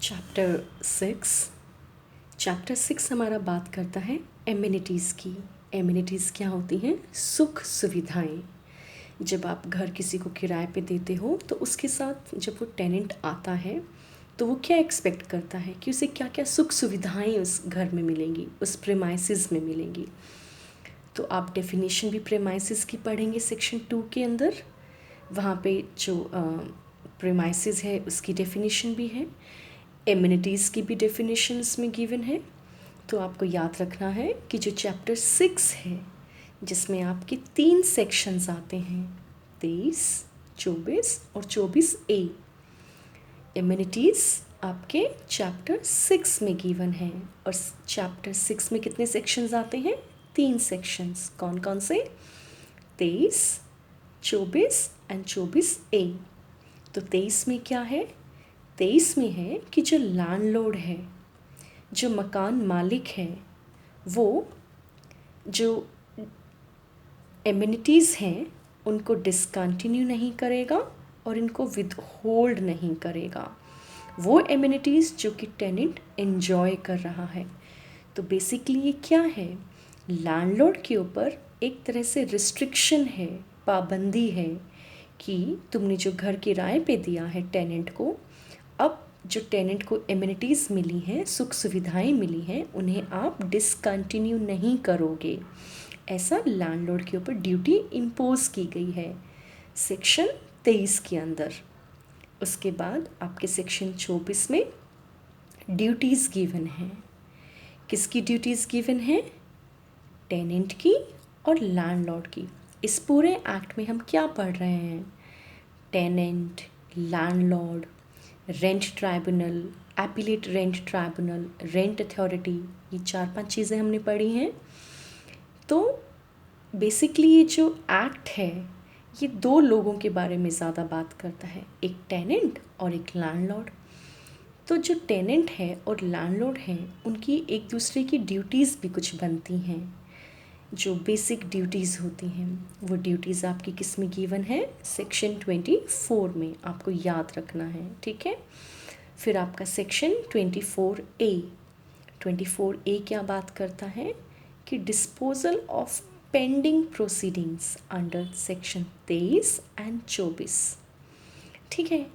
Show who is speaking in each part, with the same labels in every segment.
Speaker 1: Chapter 6। Chapter 6 हमारा बात करता है एमिनिटीज़ की। एमिनिटीज़ क्या होती हैं? सुख सुविधाएं। जब आप घर किसी को किराए पे देते हो तो उसके साथ जब वो टेनेंट आता है तो वो क्या एक्सपेक्ट करता है कि उसे क्या क्या सुख सुविधाएं उस घर में मिलेंगी, उस प्रेमाइसिस में मिलेंगी। तो आप डेफिनेशन भी प्रेमाइसिस की पढ़ेंगे सेक्शन 2 के अंदर। वहाँ पे जो प्रेमाइसिस है उसकी डेफिनेशन भी है, एमिनिटीज़ की भी डेफिनेशन इसमें गिवन है। तो आपको याद रखना है कि जो चैप्टर 6 है जिसमें आपके 3 सेक्शंस आते हैं, 23, 24 और 24A। एमिनिटीज़ आपके चैप्टर 6 में गिवन है। और चैप्टर 6 में कितने सेक्शंस आते हैं? 3 सेक्शंस। कौन कौन से? 23, 24 एंड 24A। तो 23 में क्या है? 23 में है कि जो लैंडलॉर्ड है, जो मकान मालिक है, वो जो एमिनिटीज़ हैं उनको डिसकंटिन्यू नहीं करेगा और इनको विदहोल्ड नहीं करेगा। वो एमिनिटीज़ जो कि टेनेंट एंजॉय कर रहा है। तो बेसिकली ये क्या है? लैंडलॉर्ड के ऊपर एक तरह से रिस्ट्रिक्शन है, पाबंदी है कि तुमने जो घर किराए पे दिया है टेनेंट को, अब जो टेनेंट को एमिनिटीज़ मिली हैं, सुख सुविधाएं मिली हैं, उन्हें आप डिसकंटिन्यू नहीं करोगे। ऐसा लैंडलॉर्ड के ऊपर ड्यूटी इम्पोज की गई है सेक्शन 23 के अंदर। उसके बाद आपके सेक्शन 24 में ड्यूटीज़ गिवन हैं। किसकी ड्यूटीज़ गिवन हैं? टेनेंट की और लैंडलॉर्ड की। इस पूरे एक्ट में हम क्या पढ़ रहे हैं? Tenant, landlord, rent tribunal, appellate rent tribunal, rent authority, ये 4-5 चीज़ें हमने पढ़ी हैं। तो बेसिकली ये जो एक्ट है ये 2 लोगों के बारे में ज़्यादा बात करता है, एक टेनेंट और एक लैंडलॉर्ड। तो जो टेनेंट है और लैंडलॉर्ड हैं उनकी एक दूसरे की ड्यूटीज़ भी कुछ बनती हैं, जो बेसिक ड्यूटीज़ होती हैं। वो ड्यूटीज़ आपकी किस में गिवन है? सेक्शन 24 में। आपको याद रखना है, ठीक है। फिर आपका सेक्शन 24A। 24A क्या बात करता है कि disposal of pending proceedings under section 23 and 24। ठीक है।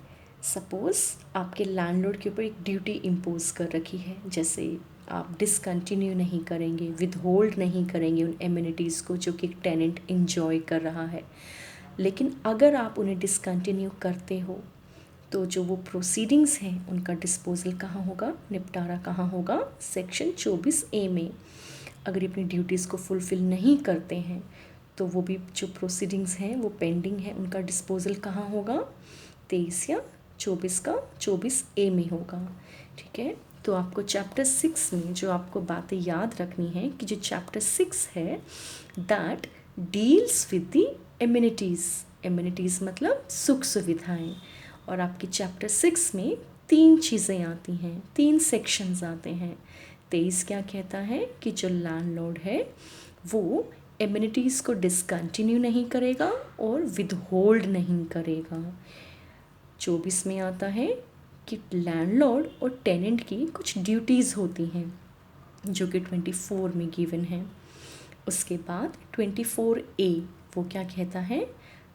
Speaker 1: सपोज़ आपके लैंडलॉर्ड के ऊपर एक ड्यूटी इम्पोज कर रखी है, जैसे आप डिसकंटिन्यू नहीं करेंगे, विदहोल्ड नहीं करेंगे उन एमिनिटीज़ को जो कि एक टेनेंट एंजॉय कर रहा है। लेकिन अगर आप उन्हें डिसकंटिन्यू करते हो तो जो वो प्रोसीडिंग्स हैं उनका डिस्पोजल कहाँ होगा, निपटारा कहाँ होगा? सेक्शन 24A में। अगर अपनी ड्यूटीज़ को फुलफ़िल नहीं करते हैं तो वो भी जो प्रोसीडिंग्स हैं वो पेंडिंग है, उनका डिस्पोजल कहाँ होगा? 23 या 24 का 24A में होगा। ठीक है। तो आपको चैप्टर 6 में जो आपको बातें याद रखनी है कि जो चैप्टर 6 है that deals with the amenities. Amenities मतलब सुख सुविधाएं। और आपके चैप्टर 6 में 3 चीज़ें आती हैं, 3 सेक्शंस आते हैं। 23 क्या कहता है कि जो लैंडलॉर्ड है वो एमिनिटीज़ को डिसकंटिन्यू नहीं करेगा और विदहोल्ड नहीं करेगा। 24 में आता है कि लैंडलॉर्ड और टेनेंट की कुछ ड्यूटीज़ होती हैं जो कि 24 में गिवन है। उसके बाद 24A वो क्या कहता है?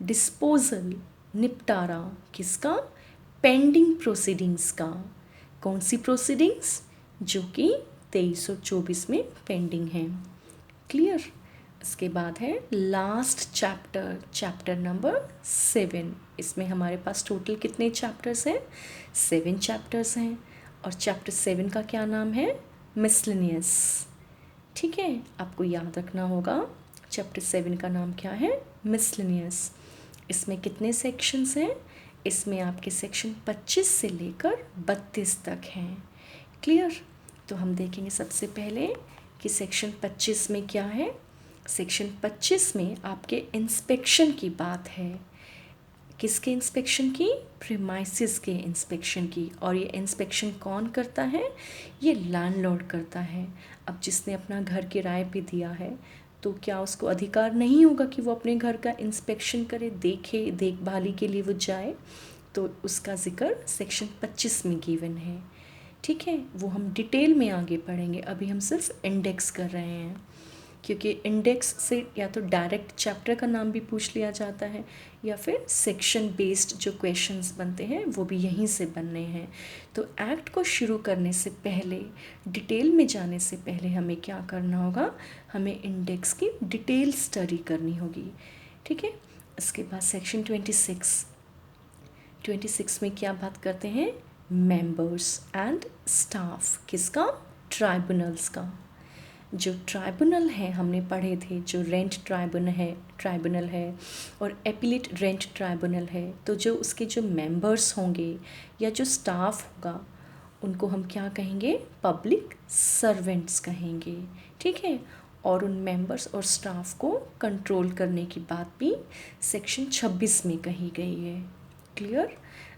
Speaker 1: डिस्पोजल, निपटारा किसका? पेंडिंग प्रोसीडिंग्स का। कौन सी प्रोसीडिंग्स? जो कि 23 और 24 में पेंडिंग हैं। क्लियर। इसके बाद है लास्ट चैप्टर, चैप्टर नंबर 7। इसमें हमारे पास टोटल कितने चैप्टर्स हैं? 7 चैप्टर्स हैं। और चैप्टर 7 का क्या नाम है? मिसलेनियस। ठीक है, आपको याद रखना होगा चैप्टर 7 का नाम क्या है? मिसलेनियस। इसमें कितने सेक्शंस हैं? इसमें आपके सेक्शन 25 से लेकर 32 तक हैं। क्लियर। तो हम देखेंगे सबसे पहले कि सेक्शन 25 में क्या है। सेक्शन 25 में आपके इंस्पेक्शन की बात है। किसके इंस्पेक्शन की? प्रीमाइसिस के इंस्पेक्शन की। और ये इंस्पेक्शन कौन करता है? ये लैंडलॉर्ड करता है। अब जिसने अपना घर किराए पे दिया है तो क्या उसको अधिकार नहीं होगा कि वो अपने घर का इंस्पेक्शन करे, देखे, देखभाली के लिए वो जाए? तो उसका जिक्र सेक्शन 25 में गिवन है। ठीक है, वो हम डिटेल में आगे पढ़ेंगे, अभी हम सिर्फ इंडेक्स कर रहे हैं, क्योंकि इंडेक्स से या तो डायरेक्ट चैप्टर का नाम भी पूछ लिया जाता है या फिर सेक्शन बेस्ड जो क्वेश्चंस बनते हैं वो भी यहीं से बनने हैं। तो एक्ट को शुरू करने से पहले, डिटेल में जाने से पहले हमें क्या करना होगा, हमें इंडेक्स की डिटेल स्टडी करनी होगी। ठीक है, इसके बाद सेक्शन 26 में क्या बात करते हैं, मेंबर्स एंड स्टाफ, किसका, ट्राइब्यूनल्स का। जो ट्राइब्यूनल है हमने पढ़े थे, जो रेंट ट्राइब्यूनल है और एपीलेट रेंट ट्राइब्यूनल है, तो जो उसके जो मेंबर्स होंगे या जो स्टाफ होगा उनको हम क्या कहेंगे, पब्लिक सर्वेंट्स कहेंगे। ठीक है, और उन मेंबर्स और स्टाफ को कंट्रोल करने की बात भी सेक्शन 26 में कही गई है। क्लियर।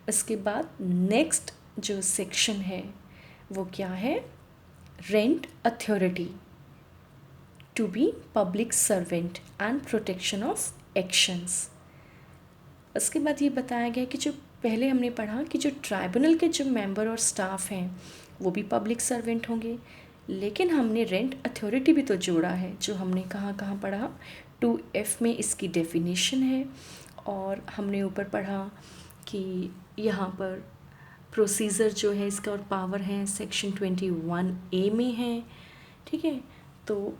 Speaker 1: इसके बाद नेक्स्ट जो सेक्शन है वो क्या है, rent authority to be public servant and protection of actions. इसके बाद ये बताया गया कि जो पहले हमने पढ़ा कि जो ट्राइब्यूनल के जो मेंबर और स्टाफ हैं वो भी पब्लिक सर्वेंट होंगे, लेकिन हमने रेंट अथॉरिटी भी तो जोड़ा है, जो हमने कहाँ पढ़ा, 2F में इसकी डेफिनेशन है, और हमने ऊपर पढ़ा कि यहाँ पर प्रोसीजर जो है इसका और पावर है सेक्शन 21A में है। ठीक है, तो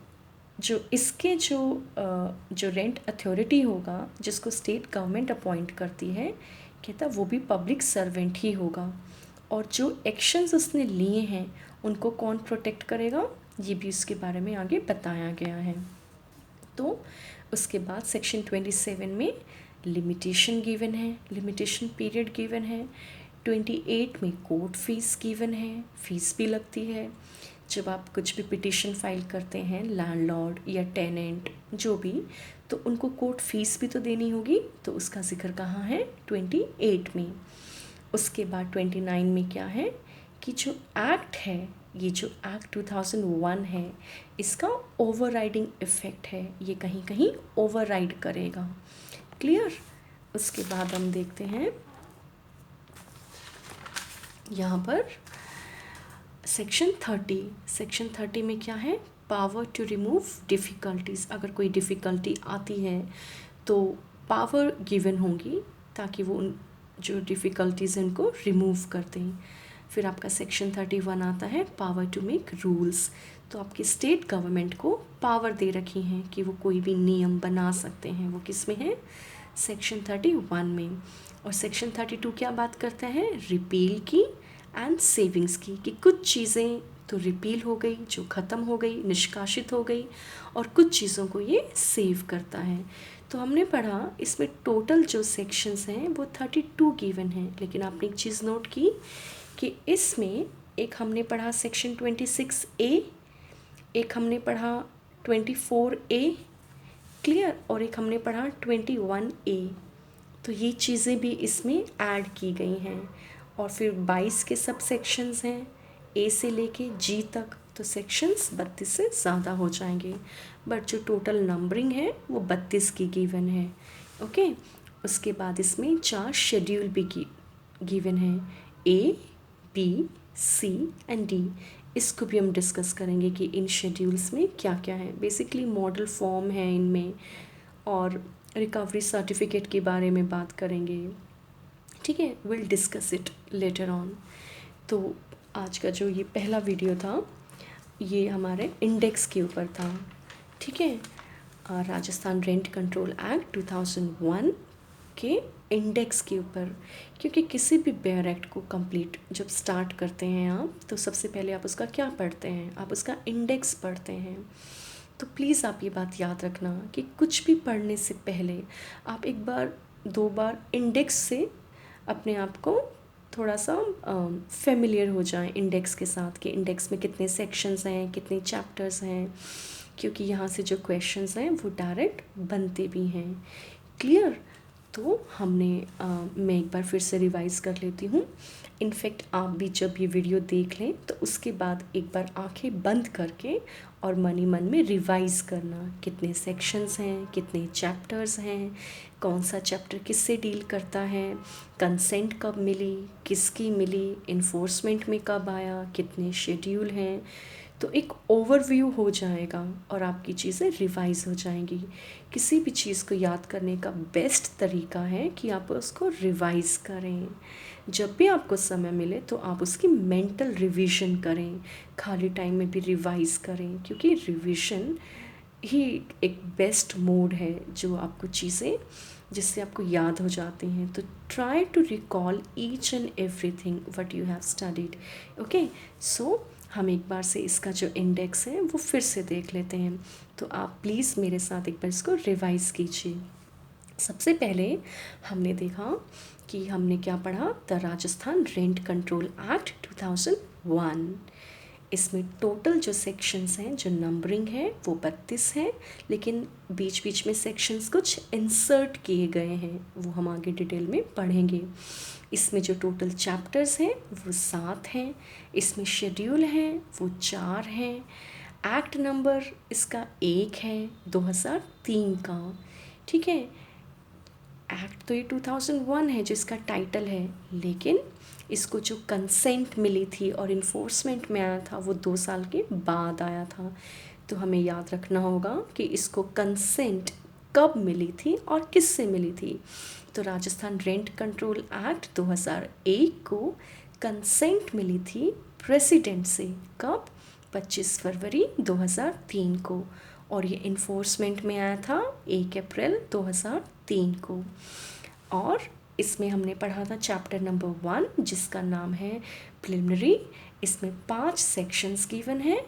Speaker 1: जो इसके जो रेंट अथॉरिटी होगा जिसको स्टेट गवर्नमेंट अपॉइंट करती है, कहता वो भी पब्लिक सर्वेंट ही होगा, और जो एक्शंस उसने लिए हैं उनको कौन प्रोटेक्ट करेगा, ये भी उसके बारे में आगे बताया गया है। तो उसके बाद सेक्शन 27 में लिमिटेशन गिवन है, लिमिटेशन पीरियड गिवन है। 28 में कोर्ट फीस गिवन है, फीस भी लगती है जब आप कुछ भी पिटीशन फाइल करते हैं, लैंडलॉर्ड या टेनेंट जो भी, तो उनको कोर्ट फीस भी तो देनी होगी, तो उसका जिक्र कहाँ है, 28 में। उसके बाद 29 में क्या है कि जो एक्ट है, ये जो एक्ट 2001 है, इसका ओवरराइडिंग इफ़ेक्ट है, ये कहीं कहीं ओवरराइड करेगा। क्लियर। उसके बाद हम देखते हैं यहाँ पर सेक्शन 30 में क्या है, पावर टू रिमूव डिफ़िकल्टीज़। अगर कोई डिफ़िकल्टी आती है तो पावर गिवन होंगी ताकि वो उन जो डिफ़िकल्टीज़ हैं उनको रिमूव कर दें। फिर आपका सेक्शन 31 आता है, पावर टू मेक रूल्स। तो आपके स्टेट गवर्नमेंट को पावर दे रखी हैं कि वो कोई भी नियम बना सकते हैं, वो किस में है, सेक्शन 31 में। और सेक्शन 32 क्या बात करता है, रिपील की एंड सेविंग्स की, कि कुछ चीज़ें तो रिपील हो गई, जो ख़त्म हो गई, निष्कासित हो गई, और कुछ चीज़ों को ये सेव करता है। तो हमने पढ़ा इसमें टोटल जो सेक्शंस हैं वो 32 गिवन हैं, लेकिन आपने एक चीज़ नोट की कि इसमें एक हमने पढ़ा सेक्शन 26A, एक हमने पढ़ा 24A, क्लियर, और एक हमने पढ़ा 21A। तो ये चीज़ें भी इसमें ऐड की गई हैं। और फिर 22 के सब सेक्शंस हैं, A से लेके G तक, तो सेक्शंस 32 से ज़्यादा हो जाएंगे, बट जो टोटल नंबरिंग है वो 32 की गिवन है। ओके। उसके बाद इसमें 4 शेड्यूल भी गिवन है, A, B, C and D। इसको भी हम डिस्कस करेंगे कि इन शेड्यूल्स में क्या क्या है। बेसिकली मॉडल फॉर्म है इनमें, और रिकवरी सर्टिफिकेट के बारे में बात करेंगे। ठीक है, will discuss it later on. तो आज का जो ये पहला वीडियो था ये हमारे इंडेक्स के ऊपर था। ठीक है, राजस्थान रेंट कंट्रोल एक्ट 2001 के इंडेक्स के ऊपर, क्योंकि किसी भी बेयर एक्ट को कंप्लीट जब स्टार्ट करते हैं आप, तो सबसे पहले आप उसका क्या पढ़ते हैं, आप उसका इंडेक्स पढ़ते हैं। तो प्लीज़ आप ये बात याद रखना कि कुछ भी पढ़ने से पहले आप एक बार 2 बार इंडेक्स से अपने आप को थोड़ा सा फेमिलियर हो जाएं इंडेक्स के साथ, कि इंडेक्स में कितने सेक्शंस हैं, कितने चैप्टर्स हैं, क्योंकि यहाँ से जो क्वेश्चंस हैं वो डायरेक्ट बनते भी हैं। क्लियर। तो मैं एक बार फिर से रिवाइज़ कर लेती हूँ। इनफैक्ट आप भी जब ये वीडियो देख लें तो उसके बाद एक बार आंखें बंद करके और मन ही मन में रिवाइज़ करना, कितने सेक्शंस हैं, कितने चैप्टर्स हैं, कौन सा चैप्टर किससे डील करता है, कंसेंट कब मिली, किसकी मिली, इन्फोर्समेंट में कब आया, कितने शेड्यूल हैं। तो एक ओवरव्यू हो जाएगा और आपकी चीज़ें रिवाइज हो जाएंगी। किसी भी चीज़ को याद करने का बेस्ट तरीका है कि आप उसको रिवाइज करें। जब भी आपको समय मिले तो आप उसकी मेंटल रिवीजन करें, खाली टाइम में भी रिवाइज करें, क्योंकि रिवीजन ही एक बेस्ट मोड है जो आपको चीज़ें जिससे आपको याद हो जाती हैं। तो try to recall each and everything what you have studied. Okay, so हम एक बार से इसका जो इंडेक्स है वो फिर से देख लेते हैं। तो आप प्लीज़ मेरे साथ एक बार इसको रिवाइज़ कीजिए। सबसे पहले हमने देखा कि हमने क्या पढ़ा, the Rajasthan rent control act 2001। इसमें टोटल जो सेक्शंस हैं, जो नंबरिंग है वो 32 है, लेकिन बीच बीच में सेक्शंस कुछ इंसर्ट किए गए हैं, वो हम आगे डिटेल में पढ़ेंगे। इसमें जो टोटल चैप्टर्स हैं वो 7 हैं, इसमें शेड्यूल हैं वो 4 हैं, एक्ट नंबर इसका 1 है 2003 का। ठीक है, एक्ट तो ये 2001 है जिसका टाइटल है, लेकिन इसको जो कंसेंट मिली थी और इन्फोर्समेंट में आया था वो 2 साल के बाद आया था। तो हमें याद रखना होगा कि इसको कंसेंट कब मिली थी और किससे मिली थी। तो राजस्थान रेंट कंट्रोल एक्ट 2001 को कंसेंट मिली थी प्रेसिडेंट से, कब, 25 फरवरी 2003 को, और ये इन्फोर्समेंट में आया था 1 अप्रैल 2003 को। और इसमें हमने पढ़ा था चैप्टर नंबर 1 जिसका नाम है प्रिलिमिनरी। इसमें 5 सेक्शंस गिवन हैं।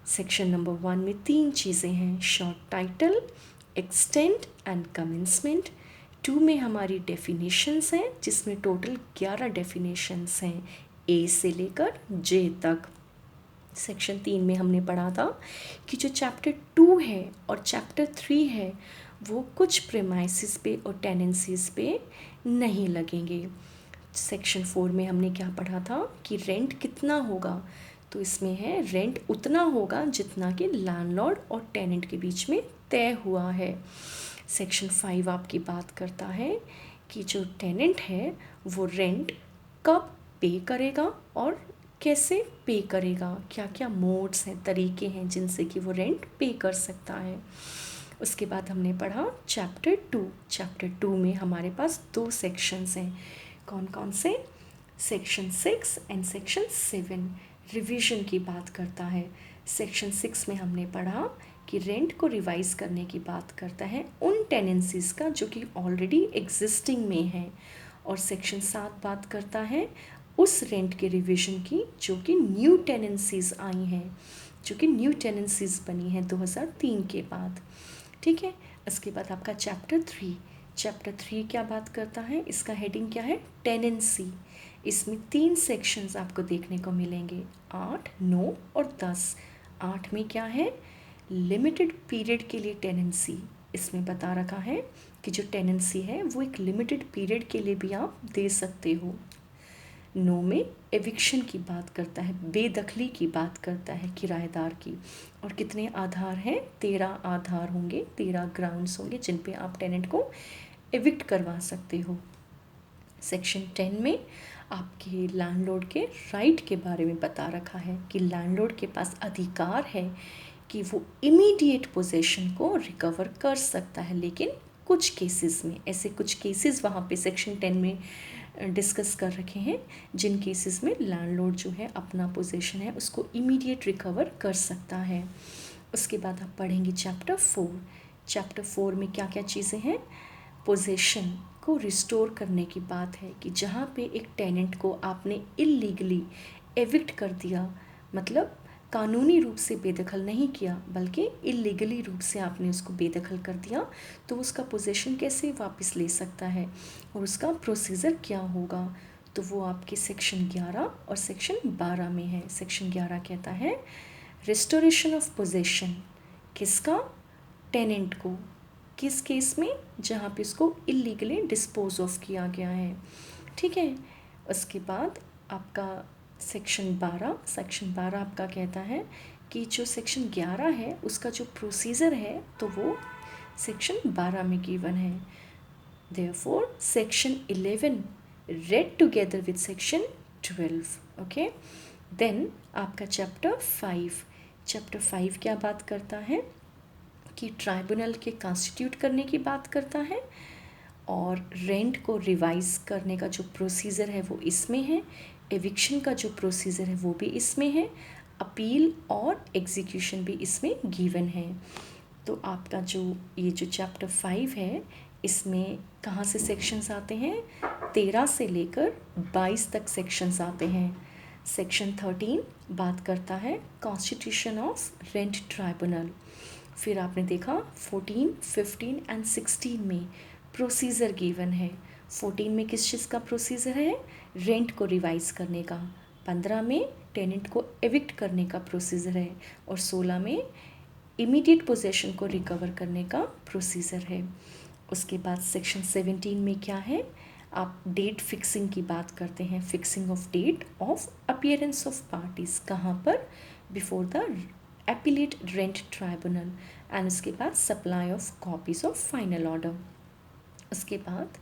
Speaker 1: सेक्शन नंबर 1 में 3 चीज़ें हैं, short title, extend and commencement. 2 में हमारी डेफिनेशंस हैं जिसमें टोटल 11 डेफिनेशंस हैं, ए से लेकर जे तक। सेक्शन 3 में हमने पढ़ा था कि जो चैप्टर 2 है और चैप्टर 3 है वो कुछ प्रेमाइसिस पे और टेनेंसीज पे नहीं लगेंगे। सेक्शन 4 में हमने क्या पढ़ा था कि रेंट कितना होगा, तो इसमें है रेंट उतना होगा जितना कि लैंडलॉर्ड और टेनेंट के बीच में तय हुआ है। सेक्शन 5 आपकी बात करता है कि जो टेनेंट है वो रेंट कब पे करेगा और कैसे पे करेगा, क्या क्या मोड्स हैं, तरीके हैं जिनसे कि वो रेंट पे कर सकता है। उसके बाद हमने पढ़ा चैप्टर 2। चैप्टर 2 में हमारे पास 2 सेक्शंस हैं, कौन कौन से, सेक्शन 6 एंड सेक्शन 7 रिवीजन की बात करता है। सेक्शन 6 में हमने पढ़ा कि रेंट को रिवाइज करने की बात करता है उन टेनेंसीज़ का जो कि ऑलरेडी एग्जिस्टिंग में है, और सेक्शन 7 बात करता है उस रेंट के रिवीजन की जो कि न्यू टेनेंसीज़ आई हैं, जो कि न्यू टेनेंसीज़ बनी हैं 2003 के बाद। ठीक है, इसके बाद आपका चैप्टर 3। चैप्टर 3 क्या बात करता है, इसका हेडिंग क्या है, टेनेंसी। इसमें 3 सेक्शंस आपको देखने को मिलेंगे, 8, 9 और 10। 8 में क्या है, लिमिटेड पीरियड के लिए टेनेंसी। इसमें बता रखा है कि जो टेनेंसी है वो एक लिमिटेड पीरियड के लिए भी आप दे सकते हो। 9 में एविक्शन की बात करता है, बेदखली की बात करता है किराएदार की, और कितने आधार हैं, 13 आधार होंगे, 13 ग्राउंड्स होंगे जिन पे आप टेनेंट को एविक्ट करवा सकते हो। सेक्शन 10 में आपके लैंडलॉर्ड के राइट के बारे में बता रखा है कि लैंडलॉर्ड के पास अधिकार है कि वो इमीडिएट पोजेशन को रिकवर कर सकता है, लेकिन कुछ केसेस में, ऐसे कुछ केसेस वहाँ पे सेक्शन 10 में डिस्कस कर रखे हैं जिन केसेस में लैंडलॉर्ड जो है अपना पोजेशन है उसको इमीडिएट रिकवर कर सकता है। उसके बाद आप पढ़ेंगे चैप्टर 4। चैप्टर 4 में क्या क्या चीज़ें हैं, पोजेशन को रिस्टोर करने की बात है कि जहाँ पे एक टेनेंट को आपने इलीगली एविक्ट कर दिया, मतलब कानूनी रूप से बेदखल नहीं किया बल्कि इलीगली रूप से आपने उसको बेदखल कर दिया, तो उसका पोजेशन कैसे वापस ले सकता है और उसका प्रोसीजर क्या होगा, तो वो आपके सेक्शन 11 और सेक्शन 12 में है। सेक्शन 11 कहता है रिस्टोरेशन ऑफ पोजेशन, किसका, टेनेंट को, किस केस में? जहाँ पे उसको इलीगली डिस्पोज ऑफ किया गया है, ठीक है। उसके बाद आपका सेक्शन 12 आपका कहता है कि जो सेक्शन 11 है उसका जो प्रोसीजर है तो वो सेक्शन 12 में गिवन है। Therefore section 11 read together with section 12, okay. Then आपका चैप्टर 5 क्या बात करता है कि ट्राइब्यूनल के कॉन्स्टिट्यूट करने की बात करता है, और रेंट को रिवाइज करने का जो प्रोसीजर है वो इसमें है, एविक्शन का जो प्रोसीजर है वो भी इसमें है, अपील और एग्जीक्यूशन भी इसमें गिवन है। तो आपका जो चैप्टर 5 है इसमें कहाँ से सेक्शंस आते हैं? 13 से लेकर 22 तक सेक्शंस आते हैं। सेक्शन 13 बात करता है कॉन्स्टिट्यूशन ऑफ रेंट ट्राइब्यूनल। फिर आपने देखा 14, 15 एंड 16 में प्रोसीजर गिवन है। 14 में किस चीज़ का प्रोसीजर है? रेंट को रिवाइज करने का। 15 में टेनेंट को एविक्ट करने का प्रोसीजर है, और 16 में इमीडिएट पोजेशन को रिकवर करने का प्रोसीजर है। उसके बाद सेक्शन 17 में क्या है? आप डेट फिक्सिंग की बात करते हैं, fixing of date of appearance of parties, कहाँ पर? Before the appellate rent tribunal, and उसके बाद supply of copies of final order. उसके बाद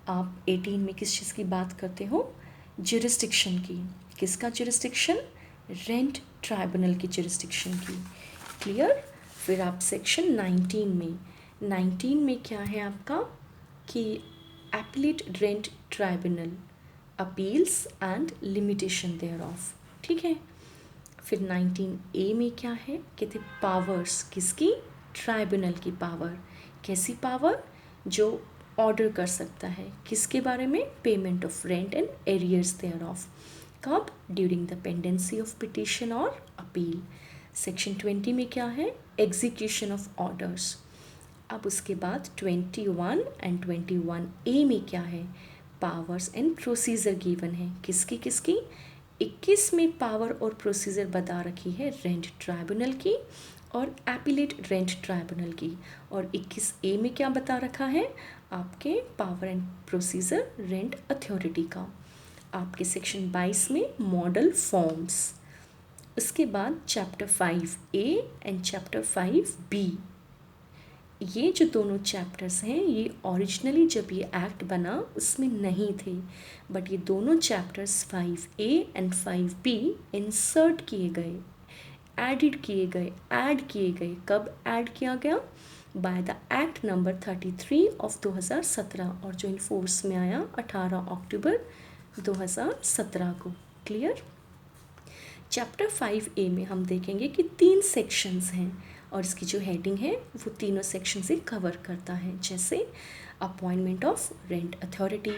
Speaker 1: आप 18 में किस चीज़ की बात करते हो? जुरिस्डिक्शन की। किसका जुरिस्डिक्शन? रेंट ट्राइब्यूनल की जुरिस्डिक्शन की। क्लियर? फिर आप सेक्शन 19 में क्या है आपका कि appellate rent tribunal, appeals and limitation thereof, ठीक है। फिर 19A में क्या है? कहते पावर्स, किसकी? ट्राइब्यूनल की पावर। कैसी पावर? जो ऑर्डर कर सकता है किसके बारे में? Payment of rent and arrears thereof. कब? During the pendency of petition और अपील। सेक्शन 20 में क्या है? Execution of orders. अब उसके बाद 21 एंड 21A में क्या है? पावर्स एंड प्रोसीजर गिवन है। किसकी किसकी? 21 में पावर और प्रोसीजर बता रखी है रेंट ट्राइब्यूनल की और एपीलेट रेंट ट्राइब्यूनल की, और 21A में क्या बता रखा है? आपके power and procedure rent authority का। आपके सेक्शन 22 में मॉडल फॉर्म्स। उसके बाद chapter 5A and chapter 5B, ये जो दोनों चैप्टर्स हैं ये ओरिजिनली जब ये एक्ट बना उसमें नहीं थे, बट ये दोनों chapters 5A and 5B insert किए गए, ऐड किए गए। कब ऐड किया गया? By the act number 33 of 2017, और जो इन फोर्स में आया 18 अक्टूबर 2017 को। क्लियर? चैप्टर 5A में हम देखेंगे कि 3 सेक्शंस हैं, और इसकी जो हेडिंग है वो तीनों सेक्शन से कवर करता है, जैसे appointment of rent authority,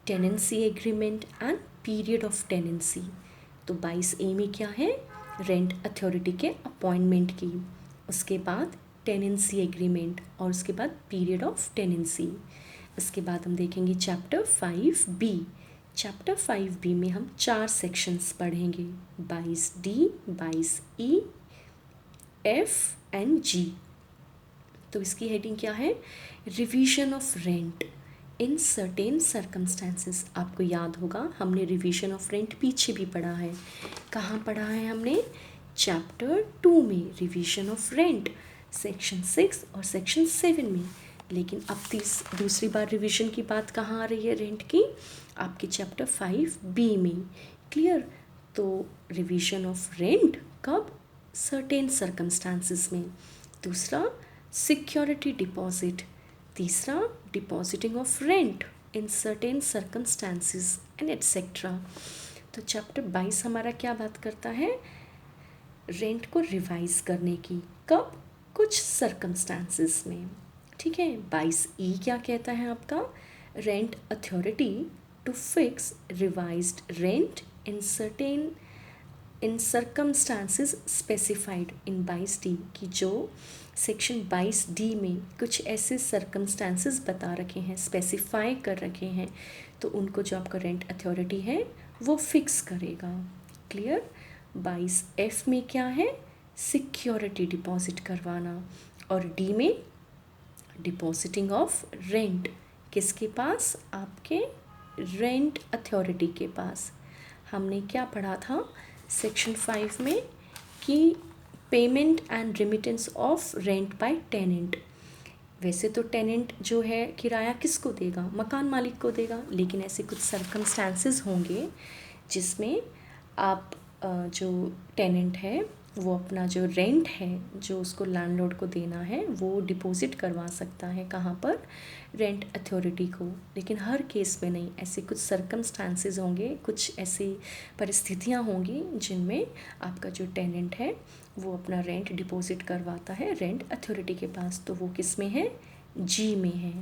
Speaker 1: tenancy agreement and period of tenancy. तो 22A में क्या है? रेंट अथॉरिटी के अपॉइंटमेंट की, उसके बाद टेनेंसी एग्रीमेंट, और उसके बाद पीरियड ऑफ टेनेंसी। उसके बाद हम देखेंगे चैप्टर 5B। चैप्टर 5B में हम 4 सेक्शंस पढ़ेंगे, 22D, 22E, F and G। तो इसकी हेडिंग क्या है? Revision of rent in certain circumstances. आपको याद होगा हमने रिवीजन ऑफ रेंट पीछे भी पढ़ा है। कहाँ पढ़ा है हमने? चैप्टर 2 में रिवीजन ऑफ रेंट, सेक्शन 6 और सेक्शन 7 में। लेकिन अब दूसरी बार रिवीजन की बात कहाँ आ रही है रेंट की? आपके चैप्टर 5B में। क्लियर? तो रिवीजन ऑफ रेंट कब? सर्टेन सर्कमस्टांसेस में। दूसरा सिक्योरिटी डिपॉजिट। तीसरा depositing of rent in certain circumstances and etcetera. तो चैप्टर 22 हमारा क्या बात करता है? रेंट को रिवाइज करने की। कब? कुछ सर्कमस्टांसेस में। ठीक है। 22E क्या कहता है आपका? Rent authority to fix revised rent in circumstances specified in 22D, की जो सेक्शन 22D में कुछ ऐसे सर्कमस्टांसेस बता रखे हैं, स्पेसिफाई कर रखे हैं, तो उनको जो आपका रेंट अथॉरिटी है वो फिक्स करेगा। क्लियर? 22F में क्या है? सिक्योरिटी डिपॉजिट करवाना, और D में डिपॉजिटिंग ऑफ रेंट, किसके पास? आपके रेंट अथॉरिटी के पास। हमने क्या पढ़ा था सेक्शन 5 में कि payment and remittance of rent by tenant. वैसे तो टेनेंट जो है किराया किसको देगा? मकान मालिक को देगा, लेकिन ऐसे कुछ सर्कमस्टांसेस होंगे जिसमें आप जो टेनेंट है वो अपना जो रेंट है जो उसको लैंडलॉर्ड को देना है वो डिपॉजिट करवा सकता है। कहाँ पर? रेंट अथॉरिटी को। लेकिन हर केस में नहीं, ऐसे कुछ सर्कमस्टांसेस होंगे, कुछ ऐसी परिस्थितियाँ होंगी जिनमें आपका जो टेनेंट है वो अपना रेंट डिपॉजिट करवाता है रेंट अथॉरिटी के पास। तो वो किस में है? जी में है।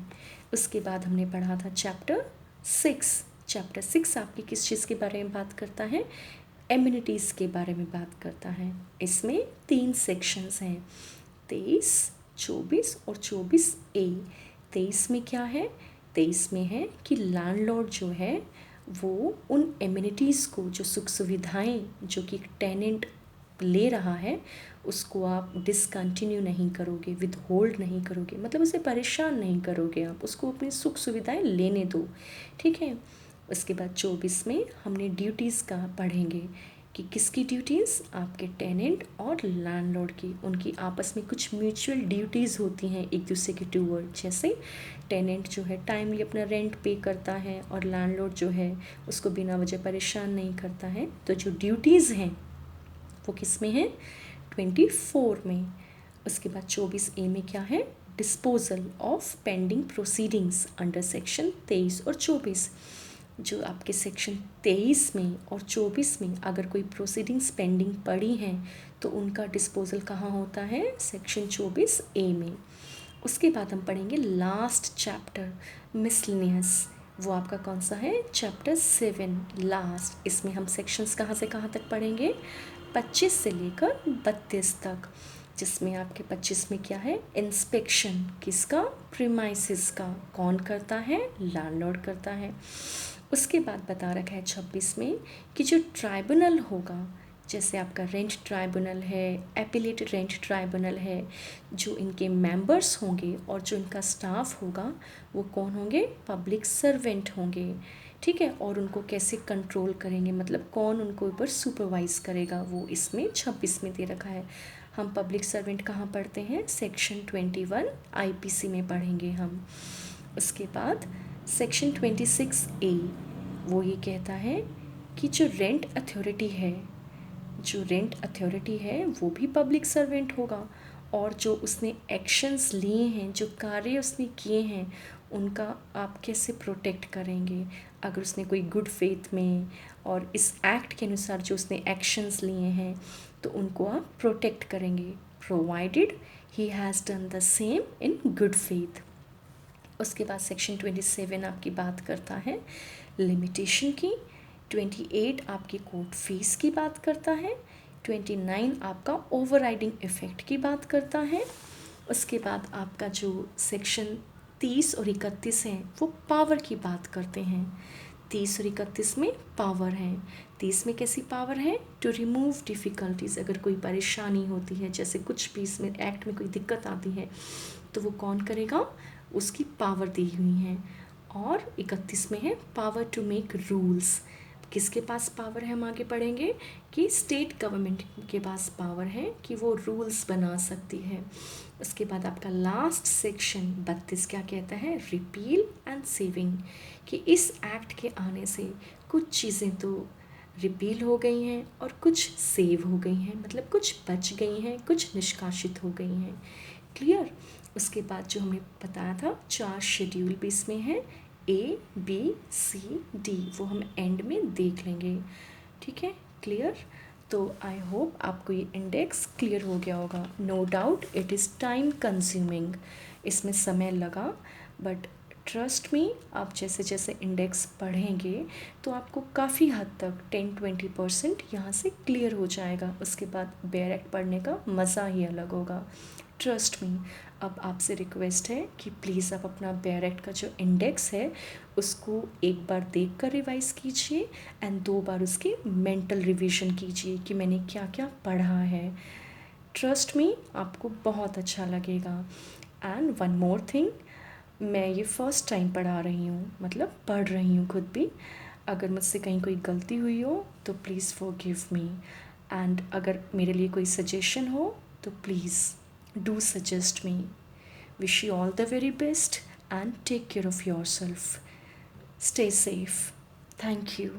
Speaker 1: उसके बाद हमने पढ़ा था चैप्टर 6। चैप्टर 6 आपकी किस चीज़ के बारे में बात करता है? एमिनिटीज़ के बारे में बात करता है। इसमें 3 सेक्शंस हैं, 23, 24 और 24A। 23 में क्या है? 23 में है कि लैंडलॉर्ड जो है वो उन एमिनिटीज़ को, जो सुख सुविधाएं जो कि टेनेंट ले रहा है, उसको आप डिसकंटिन्यू नहीं करोगे, विद होल्ड नहीं करोगे, मतलब उसे परेशान नहीं करोगे, आप उसको अपनी सुख सुविधाएं लेने दो। ठीक है। उसके बाद 24 में हमने ड्यूटीज़ का पढ़ेंगे कि किसकी ड्यूटीज़? आपके टेनेंट और लैंडलॉर्ड की। उनकी आपस में कुछ म्यूचुअल ड्यूटीज़ होती हैं एक दूसरे के टूवर्ड। जैसे टेनेंट जो है टाइमली अपना रेंट पे करता है और लैंडलॉर्ड जो है उसको बिना वजह परेशान नहीं करता है। तो जो ड्यूटीज़ हैं वो किस में है? 24 में। उसके बाद 24A में क्या है? Disposal of pending proceedings under section 23 और 24। जो आपके सेक्शन 23 में और 24 में अगर कोई प्रोसीडिंग्स पेंडिंग पड़ी हैं तो उनका डिस्पोजल कहाँ होता है? सेक्शन 24A में। उसके बाद हम पढ़ेंगे लास्ट चैप्टर मिसलेनियस। वो आपका कौन सा है? Chapter 7 last. इसमें हम सेक्शंस कहाँ से कहाँ तक पढ़ेंगे? 25 से लेकर 32 तक। जिसमें आपके 25 में क्या है? इंस्पेक्शन किसका? प्रीमाइसेस का। कौन करता है? लैंडलॉर्ड करता है। उसके बाद बता रखा है 26 में कि जो ट्राइब्यूनल होगा, जैसे आपका रेंट ट्राइब्यूनल है, एपिलेट रेंट ट्राइब्यूनल है, जो इनके मेंबर्स होंगे और जो इनका स्टाफ होगा वो कौन होंगे? पब्लिक सर्वेंट होंगे। ठीक है। और उनको कैसे कंट्रोल करेंगे, मतलब कौन उनको ऊपर सुपरवाइज़ करेगा, वो इसमें 26 में दे रखा है। हम पब्लिक सर्वेंट कहाँ पढ़ते हैं? सेक्शन 21 आईपीसी में पढ़ेंगे हम। उसके बाद सेक्शन 26A वो ये कहता है कि जो रेंट अथॉरिटी है, जो रेंट अथॉरिटी है वो भी पब्लिक सर्वेंट होगा, और जो उसने एक्शंस लिए हैं, जो कार्य उसने किए हैं, उनका आप कैसे प्रोटेक्ट करेंगे? अगर उसने कोई गुड फेथ में और इस एक्ट के अनुसार जो उसने एक्शंस लिए हैं तो उनको आप प्रोटेक्ट करेंगे, provided he has done the same in good faith. उसके बाद सेक्शन 27 आपकी बात करता है लिमिटेशन की। 28 आपकी कोर्ट फीस की बात करता है। 29 आपका ओवरराइडिंग इफ़ेक्ट की बात करता है। उसके बाद आपका जो सेक्शन 30 और 31 हैं वो पावर की बात करते हैं। 30 और 31 में पावर है। 30 में कैसी पावर है? To remove difficulties. अगर कोई परेशानी होती है, जैसे कुछ भी इसमें एक्ट में कोई दिक्कत आती है तो वो कौन करेगा? उसकी पावर दी हुई है। और 31 में है पावर टू मेक रूल्स। किसके पास पावर है? हम आगे पढ़ेंगे कि स्टेट गवर्नमेंट के पास पावर है कि वो रूल्स बना सकती है। उसके बाद आपका लास्ट सेक्शन 32 क्या कहता है? रिपील एंड सेविंग, कि इस एक्ट के आने से कुछ चीज़ें तो रिपील हो गई हैं और कुछ सेव हो गई हैं, मतलब कुछ बच गई हैं, कुछ निष्कासित हो गई हैं। क्लियर? उसके बाद जो हमें बताया था 4 शेड्यूल भी इसमें है, ABCD, वो हम एंड में देख लेंगे। ठीक है। क्लियर? तो आई होप आपको ये इंडेक्स क्लियर हो गया होगा। No doubt it is time consuming, इसमें समय लगा, बट ट्रस्ट मी, आप जैसे जैसे इंडेक्स पढ़ेंगे तो आपको काफ़ी हद तक 10-20% यहाँ से क्लियर हो जाएगा। उसके बाद बेयर एक्ट पढ़ने का मज़ा ही अलग होगा। Trust me. अब आपसे रिक्वेस्ट है कि प्लीज़ आप अपना बेयर एक्ट का जो इंडेक्स है उसको एक बार देख कर रिवाइज़ कीजिए एंड 2 बार उसकी मेंटल रिवीजन कीजिए कि मैंने क्या क्या पढ़ा है। ट्रस्ट मी, आपको बहुत अच्छा लगेगा। एंड वन मोर थिंग, मैं ये फ़र्स्ट टाइम पढ़ा रही हूँ, मतलब पढ़ रही हूँ खुद भी। अगर मुझसे कहीं कोई गलती हुई हो तो प्लीज़ फॉरगिव मी, एंड अगर मेरे लिए कोई सजेशन हो तो please do suggest me. Wish you all the very best and take care of yourself. Stay safe. Thank you.